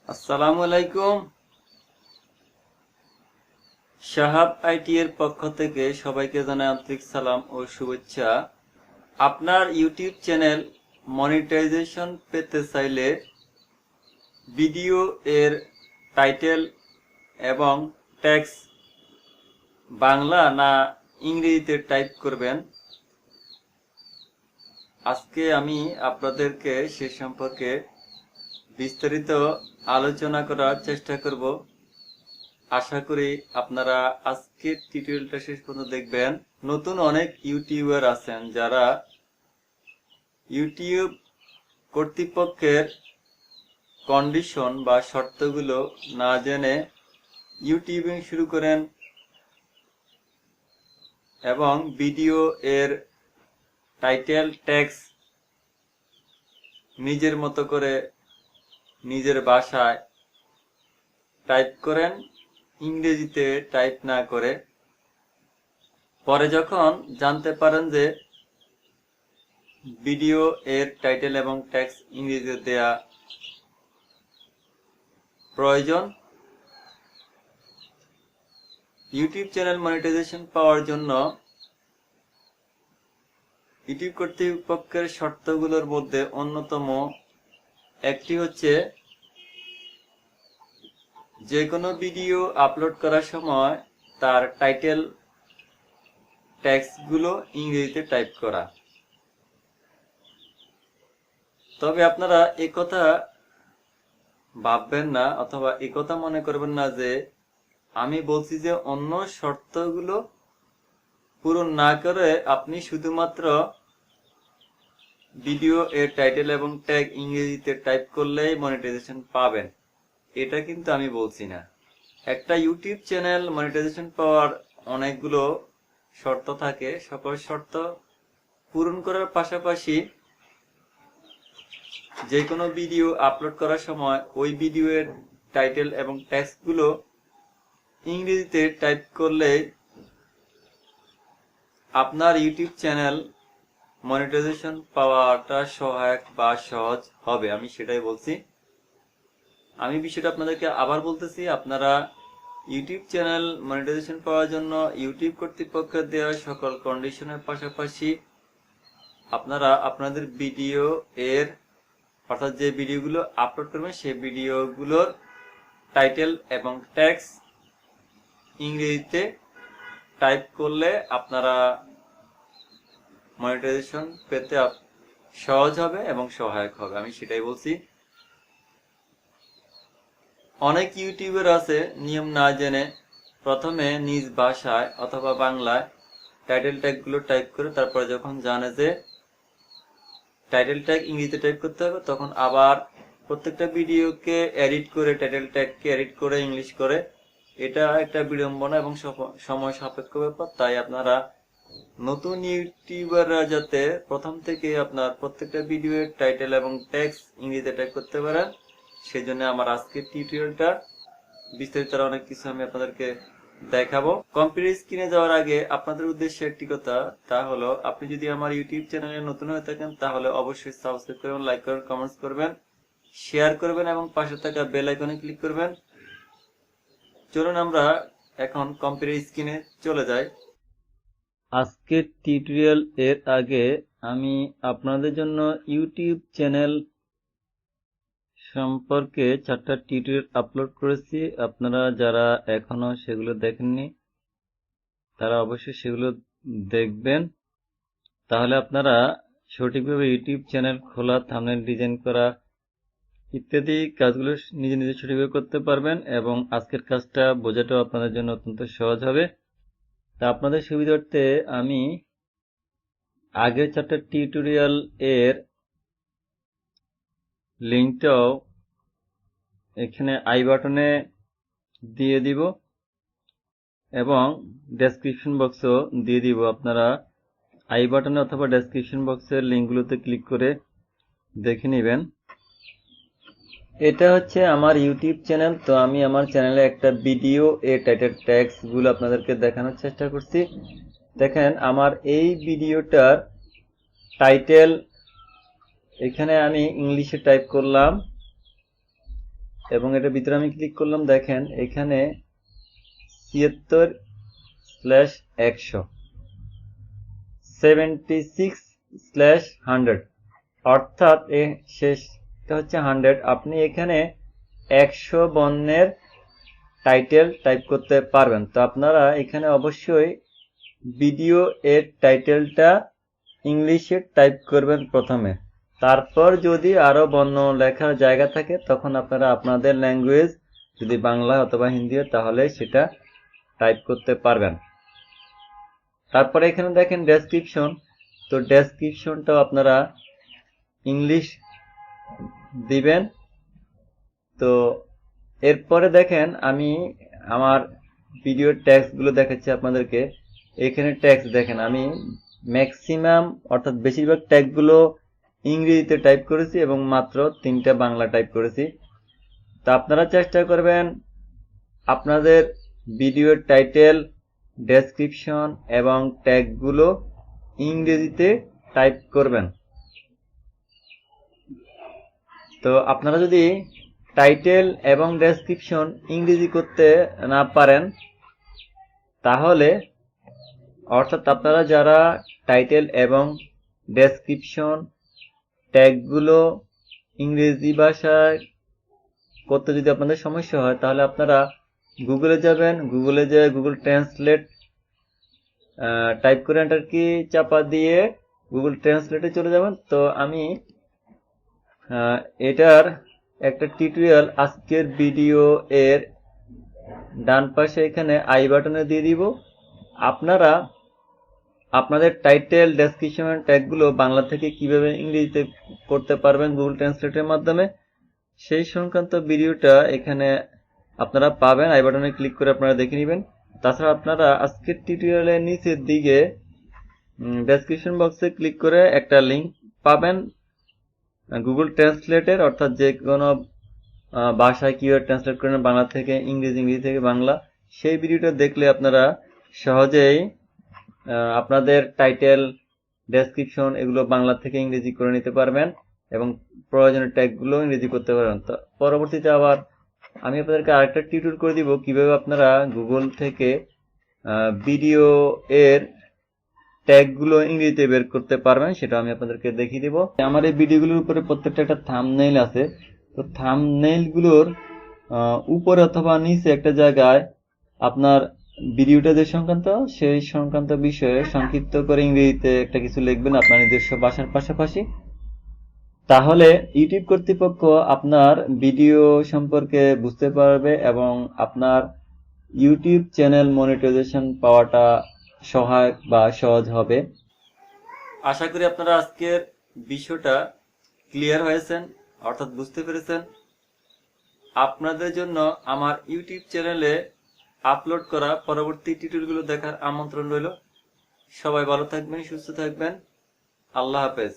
আসসালামু আলাইকুম। শাহাব আইটি এর পক্ষ থেকে সবাইকে জানাই আন্তরিক সালাম ও শুভেচ্ছা। আপনার ইউটিউব চ্যানেল মনিটাইজেশন পেতে চাইলে ভিডিও এর টাইটেল এবং টেক্সট বাংলা না ইংরেজিতে টাইপ করবেন। আজকে আমি আপনাদেরকে সে সম্পর্কে বিস্তারিত আলোচনা করার চেষ্টা করব। আশা করি আপনারা আজকের টিউটোরিয়ালটা শেষ পর্যন্ত দেখবেন। নতুন অনেক ইউটিউবার আছেন যারা ইউটিউব কর্তৃপক্ষের কন্ডিশন বা শর্তগুলো না জেনে ইউটিউবিং শুরু করেন এবং ভিডিও এর টাইটেল টেক্সট নিজের মতো করে নিজের ভাষায় টাইপ করেন, ইংরেজিতে টাইপ না করে। পরে যখন জানতে পারেন যে ভিডিও এর টাইটেল এবং টেক্সট ইংরেজিতে দেয়া প্রয়োজন, ইউটিউব চ্যানেল মনিটাইজেশন পাওয়ার জন্য ইউটিউব কর্তৃপক্ষের শর্তগুলোর মধ্যে অন্যতম একটি হচ্ছে যে কোনো ভিডিও আপলোড করার সময় তার টাইটেল টেক্সটগুলো ইংরেজিতে টাইপ করা। তবে আপনারা একথা ভাববেন না অথবা একথা মনে করবেন না যে আমি বলছি যে অন্য শর্তগুলো পূরণ না করে আপনি শুধুমাত্র ভিডিও এর টাইটেল এবং ট্যাগ ইংরেজিতে টাইপ করলেই মনিটাইজেশন পাবেন, এটা কিন্তু আমি বলছি না। একটা ইউটিউব চ্যানেল মনিটাইজেশন পাওয়ার অনেকগুলো শর্ত থাকে। সকল শর্ত পূরণ করার পাশাপাশি যে কোনো ভিডিও আপলোড করার সময় ওই ভিডিওর টাইটেল এবং টেক্সটগুলো ইংরেজিতে টাইপ করলে আপনার ইউটিউব চ্যানেল মনিটাইজেশন পাওয়াটা সহায়ক বা সহজ হবে, আমি সেটাই বলছি। আমি বিষয়টা আপনাদেরকে আবার বলতেছি, আপনারা ইউটিউব চ্যানেল মনিটাইজেশন পাওয়ার জন্য ইউটিউব কর্তৃপক্ষের দেওয়া সকল কন্ডিশনের পাশাপাশি আপনারা আপনাদের ভিডিও এর অর্থাৎ যে ভিডিওগুলো আপলোড করবেন সেই ভিডিওগুলোর টাইটেল এবং টেক্সট ইংরেজিতে টাইপ করলে আপনারা মনিটাইজেশন পেতে সহজ হবে এবং সহায়ক হবে, আমি সেটাই বলছি। অনেক ইউটিউবার আছে নিয়ম না জেনে প্রথমে নিজ ভাষায় অথবা বাংলায় টাইটেল ট্যাগগুলো টাইপ করে তারপরে যখন জানে যে টাইটেল ট্যাগ ইংরেজিতে টাইপ করতে হবে তখন আবার প্রত্যেকটা ভিডিওকে এডিট করে টাইটেল ট্যাগকে এডিট করে ইংলিশ করে। এটা একটা বিড়ম্বনা এবং সময় সাপেক্ষ ব্যাপার। তাই আপনারা নতুন ইউটিউবাররা যাতে প্রথম থেকে আপনার প্রত্যেকটা ভিডিওর টাইটেল এবং টেক্সট ইংরেজিতে টাইপ করতে পারেন সেই জন্য আমার আজকের টিউটোরিয়ালটা বিস্তারিত অনেক কিছু আমি আপনাদেরকে দেখাবো। কম্পিউটার স্ক্রিনে যাওয়ার আগে আপনাদের উদ্দেশ্যে একটি কথা, তা হলো আপনি যদি আমার ইউটিউব চ্যানেলে নতুন হয়ে থাকেন তাহলে অবশ্যই সাবস্ক্রাইব করবেন, লাইক করবেন, কমেন্টস করবেন, শেয়ার করবেন এবং পাশে থাকা বেল আইকনে ক্লিক করবেন। চলুন আমরা এখন কম্পিউটার স্ক্রিনে চলে যাই। আজকের টিউটোরিয়াল এর আগে আমি আপনাদের জন্য ইউটিউব চ্যানেল সম্পর্কে 4টা টিউটোরিয়াল আপলোড করেছি। আপনারা যারা এখনো সেগুলো দেখেননি তারা অবশ্যই সেগুলো দেখবেন, তাহলে আপনারা সঠিকভাবে ইউটিউব চ্যানেল খোলা, থাম্বনেল ডিজাইন করা ইত্যাদি কাজগুলো নিজে নিজে সঠিকভাবে করতে পারবেন এবং আজকের কাজটা বোঝাটাও আপনাদের জন্য অত্যন্ত সহজ হবে। তা আপনাদের সুবিধার্থে আমি আগের 4টা টিউটোরিয়াল এর লিঙ্কটাও এখানে আই বাটনে দিয়ে দিব এবং ডেসক্রিপশন বক্সও দিয়ে দিব। আপনারা আই বাটনে অথবা ডেসক্রিপশন বক্সের লিঙ্কগুলোতে ক্লিক করে দেখে নেবেন। এটা হচ্ছে আমার ইউটিউব চ্যানেল। তো আমি আমার চ্যানেলে একটা ভিডিও এর টাইটেল ট্যাগস গুলো আপনাদেরকে দেখানোর চেষ্টা করছি। দেখেন আমার এই ভিডিওটার টাইটেল এখানে আমি ইংলিশে টাইপ করলাম এবং এটার ভিতরে আমি ক্লিক করলাম। দেখেন এখানে 76/100 76/100 অর্থাৎ শেষটা হচ্ছে 100। আপনি এখানে 100 বর্ণের টাইটেল টাইপ করতে পারবেন। তো আপনারা এখানে অবশ্যই ভিডিও এর টাইটেলটা ইংলিশে টাইপ করবেন প্রথমে, তারপর যদি আরো বর্ণ লেখার জায়গা থাকে তখন আপনারা আপনাদের ল্যাঙ্গুয়েজ যদি বাংলা অথবা হিন্দি হয় তাহলে সেটা টাইপ করতে পারবেন। তারপরে এখানে দেখেন ডেসক্রিপশন, তো ডেসক্রিপশনটাও আপনারা ইংলিশ দিবেন। তো এরপরে দেখেন আমি আমার ভিডিওর ট্যাক্সগুলো দেখাচ্ছি আপনাদেরকে। এখানে ট্যাক্স দেখেন আমি ম্যাক্সিমাম অর্থাৎ বেশিরভাগ ট্যাগগুলো ইংরেজিতে টাইপ করেছি এবং মাত্র 3টা বাংলা টাইপ করেছি। তা আপনারা চেষ্টা করবেন আপনাদের ভিডিওর টাইটেল, ডেসক্রিপশন এবং ট্যাগগুলো ইংরেজিতে টাইপ করবেন। তো আপনারা যদি টাইটেল এবং ডেসক্রিপশন ইংরেজি করতে না পারেন তাহলে অর্থাৎ আপনারা যারা টাইটেল এবং ডেসক্রিপশন ট্যাগগুলো ইংরেজি ভাষায় করতে যদি আপনাদের সমস্যা হয় তাহলে আপনারা গুগলে যাবেন, গুগলে যেয়ে গুগল ট্রান্সলেট টাইপ করে এন্টার কি চাপা দিয়ে গুগল ট্রান্সলেটে চলে যাবেন। তো আমি এটার একটা টিউটোরিয়াল আজকের ভিডিও এর ডান পাশে এখানে আই বাটনে দিয়ে দিব। আপনারা আপনাদের টাইটেল, ডেসক্রিপশন, ট্যাগগুলো বাংলা থেকে কিভাবে ইংরেজিতে করতে পারবেন গুগল ট্রান্সলেটের মাধ্যমে সেই সংক্রান্ত ভিডিওটা এখানে আপনারা পাবেন। আই বাটনে ক্লিক করে আপনারা দেখে নেবেন। তাছাড়া আপনারা আজকের টিউটোরিয়ালের নিচের দিকে ডেসক্রিপশন বক্সে ক্লিক করে একটা লিংক পাবেন গুগল ট্রান্সলেটের, অর্থাৎ যে কোনো ভাষায় কিভাবে ট্রান্সলেট করেন বাংলা থেকে ইংরেজি, ইংরেজি থেকে বাংলা, সেই ভিডিওটা দেখলে আপনারা সহজেই আপনাদের টাইটেল, ডেসক্রিপশন এগুলো বাংলা থেকে ইংরেজি করে নিতে পারবেন এবং প্রয়োজনীয় ট্যাগগুলো ইংরেজি করতে পারবেন। তো পরবর্তীতে আবার আমি আপনাদেরকে আরেকটা টিউটোরিয়াল করে দিব কিভাবে আপনারা গুগল থেকে ভিডিও এর ট্যাগগুলো ইংরেজিতে বের করতে পারবেন সেটা আমি আপনাদেরকে দেখিয়ে দিব। আমার এই ভিডিওগুলোর উপরে প্রত্যেকটা একটা থাম্বনেইল আছে। তো থাম্বনেইলগুলোর উপরে অথবা নিচে একটা জায়গায় আপনার ভিডিওটা যে সংক্রান্ত সেই সংক্রান্ত বিষয়ে সংক্ষিপ্ত করে ইংরেজিতে একটা কিছু লিখবেন আপনার নিজস্ব ভাষার পাশাপাশি। তাহলে ইউটিউব কর্তৃপক্ষ আপনার ভিডিও সম্পর্কে বুঝতে পারবে এবং আপনার ইউটিউব চ্যানেল মনিটাইজেশন পাওয়াটা সহায়ক বা সহজ হবে। আশা করি আপনারা আজকের বিষয়টা ক্লিয়ার হয়েছেন, অর্থাৎ বুঝতে পেরেছেন। আপনাদের জন্য আমার ইউটিউব চ্যানেলে আপলোড করা পরবর্তী টিউটোরিয়ালগুলো দেখার আমন্ত্রণ রইল। সবাই ভালো থাকবেন, সুস্থ থাকবেন। আল্লাহ হাফেজ।